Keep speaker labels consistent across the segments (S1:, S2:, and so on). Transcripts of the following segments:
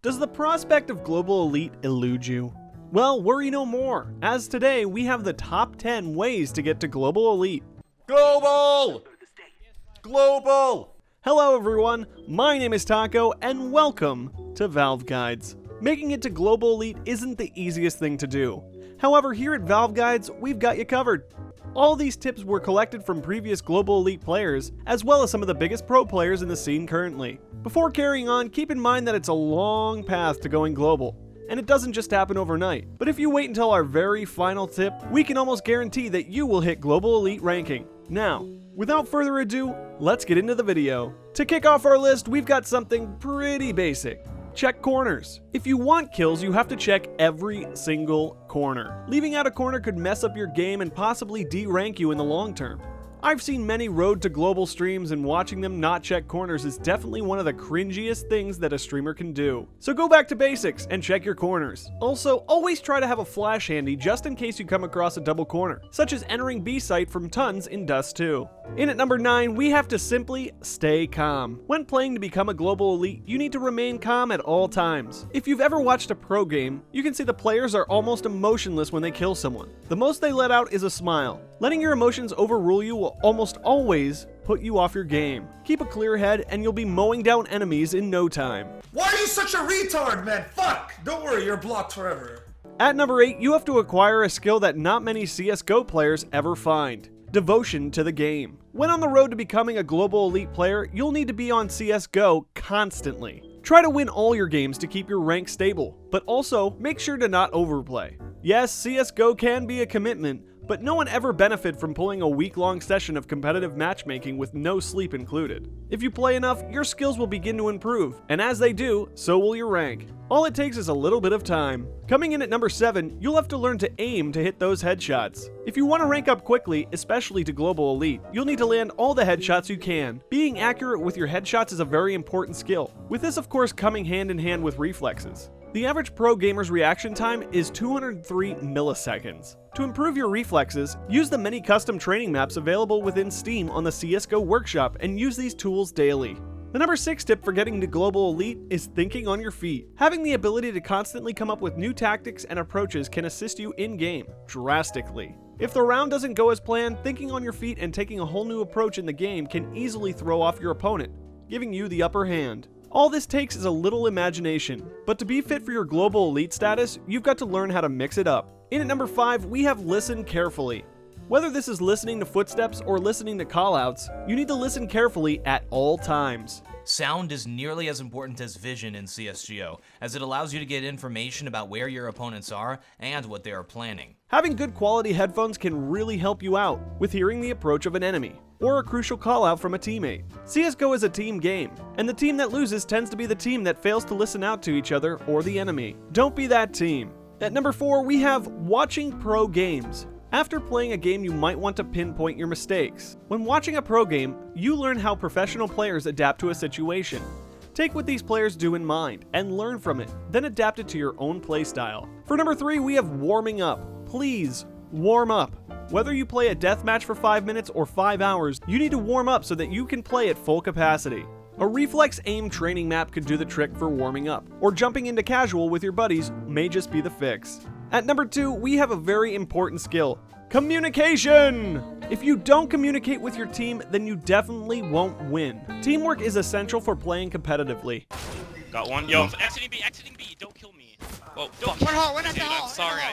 S1: Does the prospect of global elite elude you? Well, worry no more, as today we have the top 10 ways to get to global elite.
S2: Global! Global!
S1: Hello everyone, my name is Taco and welcome to Valve Guides. Making it to global elite isn't the easiest thing to do. However, here at Valve Guides, we've got you covered. All these tips were collected from previous global elite players, as well as some of the biggest pro players in the scene currently. Before carrying on, keep in mind that it's a long path to going global, and it doesn't just happen overnight. But if you wait until our very final tip, we can almost guarantee that you will hit global elite ranking. Now, without further ado, let's get into the video. To kick off our list, we've got something pretty basic. Check corners. If you want kills, you have to check every single corner. Leaving out a corner could mess up your game and possibly de-rank you in the long term. I've seen many road to global streams, and watching them not check corners is definitely one of the cringiest things that a streamer can do. So go back to basics and check your corners. Also, always try to have a flash handy just in case you come across a double corner, such as entering B site from tons in Dust 2. In at number 9, we have to simply stay calm. When playing to become a global elite, you need to remain calm at all times. If you've ever watched a pro game, you can see the players are almost emotionless when they kill someone. The most they let out is a smile. Letting your emotions overrule you will almost always put you off your game. Keep a clear head and you'll be mowing down enemies in no time.
S2: Why are you such a retard, man? Fuck! Don't worry, you're blocked forever.
S1: At number 8, you have to acquire a skill that not many CSGO players ever find. Devotion to the game. When on the road to becoming a global elite player, you'll need to be on CSGO constantly. Try to win all your games to keep your rank stable, but also make sure to not overplay. Yes, CSGO can be a commitment, but no one ever benefits from pulling a week-long session of competitive matchmaking with no sleep included. If you play enough, your skills will begin to improve, and as they do, so will your rank. All it takes is a little bit of time. Coming in at number 7, you'll have to learn to aim to hit those headshots. If you want to rank up quickly, especially to global elite, you'll need to land all the headshots you can. Being accurate with your headshots is a very important skill, with this of course coming hand in hand with reflexes. The average pro gamer's reaction time is 203 milliseconds. To improve your reflexes, use the many custom training maps available within Steam on the CSGO Workshop and use these tools daily. The number 6 tip for getting to global elite is thinking on your feet. Having the ability to constantly come up with new tactics and approaches can assist you in-game, drastically. If the round doesn't go as planned, thinking on your feet and taking a whole new approach in the game can easily throw off your opponent, giving you the upper hand. All this takes is a little imagination, but to be fit for your global elite status, you've got to learn how to mix it up. In at number 5, we have listen carefully. Whether this is listening to footsteps or listening to callouts, you need to listen carefully at all times.
S3: Sound is nearly as important as vision in CSGO, as it allows you to get information about where your opponents are and what they are planning.
S1: Having good quality headphones can really help you out with hearing the approach of an enemy, or a crucial callout from a teammate. CSGO is a team game, and the team that loses tends to be the team that fails to listen out to each other or the enemy. Don't be that team. At number 4, we have watching pro games. After playing a game, you might want to pinpoint your mistakes. When watching a pro game, you learn how professional players adapt to a situation. Take what these players do in mind and learn from it, then adapt it to your own playstyle. For number 3, we have warming up. Please, warm up. Whether you play a deathmatch for 5 minutes or 5 hours, you need to warm up so that you can play at full capacity. A reflex aim training map could do the trick for warming up, or jumping into casual with your buddies may just be the fix. At number 2, we have a very important skill: communication! If you don't communicate with your team, then you definitely won't win. Teamwork is essential for playing competitively.
S4: Got one. Yo, exiting B, don't kill me. Whoa, don't.
S5: One hole, one at the
S4: Dude,
S5: hole.
S4: I'm sorry.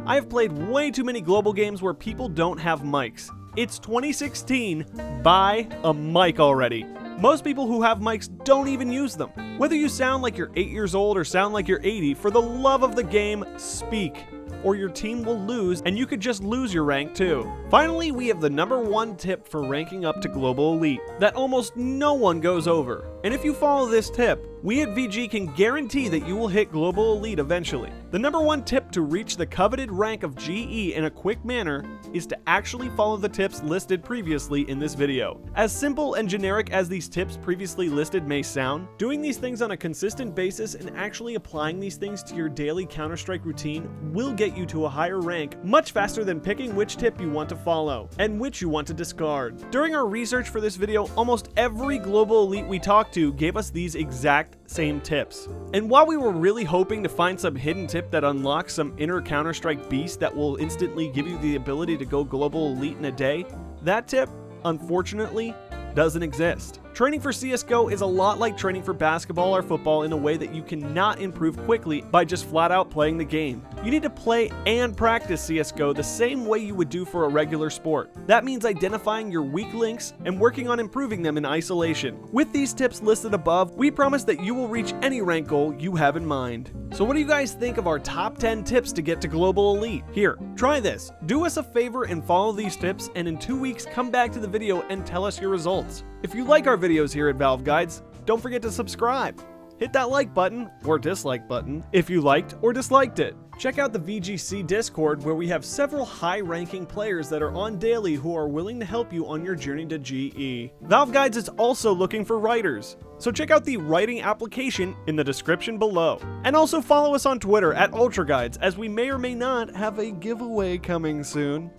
S1: I have played way too many global games where people don't have mics. It's 2016, buy a mic already. Most people who have mics don't even use them. Whether you sound like you're 8 years old or sound like you're 80, for the love of the game, speak, or your team will lose and you could just lose your rank too. Finally, we have the number 1 tip for ranking up to global elite that almost no one goes over. And if you follow this tip, we at VG can guarantee that you will hit global elite eventually. The number 1 tip to reach the coveted rank of GE in a quick manner is to actually follow the tips listed previously in this video. As simple and generic as these tips previously listed may sound, doing these things on a consistent basis and actually applying these things to your daily Counter-Strike routine will get you to a higher rank much faster than picking which tip you want to follow and which you want to discard. During our research for this video, almost every global elite we talked talked to gave us these exact same tips. And while we were really hoping to find some hidden tip that unlocks some inner Counter-Strike beast that will instantly give you the ability to go global elite in a day, that tip, unfortunately, doesn't exist. Training for CSGO is a lot like training for basketball or football in a way that you cannot improve quickly by just flat out playing the game. You need to play and practice CSGO the same way you would do for a regular sport. That means identifying your weak links and working on improving them in isolation. With these tips listed above, we promise that you will reach any rank goal you have in mind. So what do you guys think of our top 10 tips to get to Global Elite? Here, try this. Do us a favor and follow these tips, and in 2 weeks come back to the video and tell us your results. If you like our videos here at Valve Guides, don't forget to subscribe. Hit that like button, or dislike button, if you liked or disliked it. Check out the VGC Discord, where we have several high-ranking players that are on daily who are willing to help you on your journey to GE. Valve Guides is also looking for writers, so check out the writing application in the description below. And also follow us on Twitter at UltraGuides, as we may or may not have a giveaway coming soon.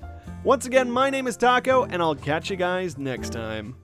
S1: Once again, my name is Taco, and I'll catch you guys next time.